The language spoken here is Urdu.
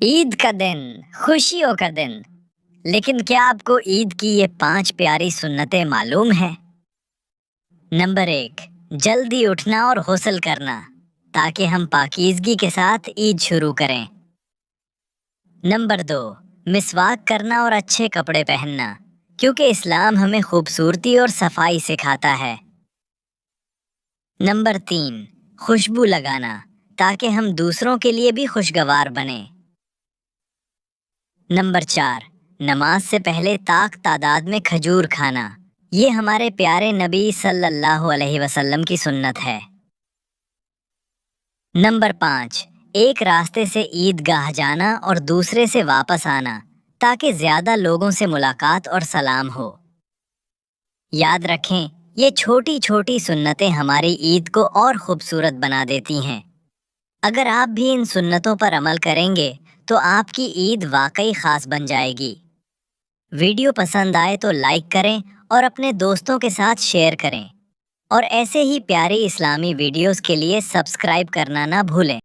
عید کا دن، خوشیوں کا دن۔ لیکن کیا آپ کو عید کی یہ 5 پیاری سنتیں معلوم ہیں؟ نمبر 1، جلدی اٹھنا اور غسل کرنا تاکہ ہم پاکیزگی کے ساتھ عید شروع کریں۔ نمبر 2، مسواک کرنا اور اچھے کپڑے پہننا کیونکہ اسلام ہمیں خوبصورتی اور صفائی سکھاتا ہے۔ نمبر 3، خوشبو لگانا تاکہ ہم دوسروں کے لیے بھی خوشگوار بنیں۔ نمبر 4، نماز سے پہلے طاق تعداد میں کھجور کھانا، یہ ہمارے پیارے نبی صلی اللہ علیہ وسلم کی سنت ہے۔ نمبر 5، ایک راستے سے عیدگاہ جانا اور دوسرے سے واپس آنا تاکہ زیادہ لوگوں سے ملاقات اور سلام ہو۔ یاد رکھیں، یہ چھوٹی چھوٹی سنتیں ہماری عید کو اور خوبصورت بنا دیتی ہیں۔ اگر آپ بھی ان سنتوں پر عمل کریں گے تو آپ کی عید واقعی خاص بن جائے گی۔ ویڈیو پسند آئے تو لائک کریں اور اپنے دوستوں کے ساتھ شیئر کریں، اور ایسے ہی پیاری اسلامی ویڈیوز کے لیے سبسکرائب کرنا نہ بھولیں۔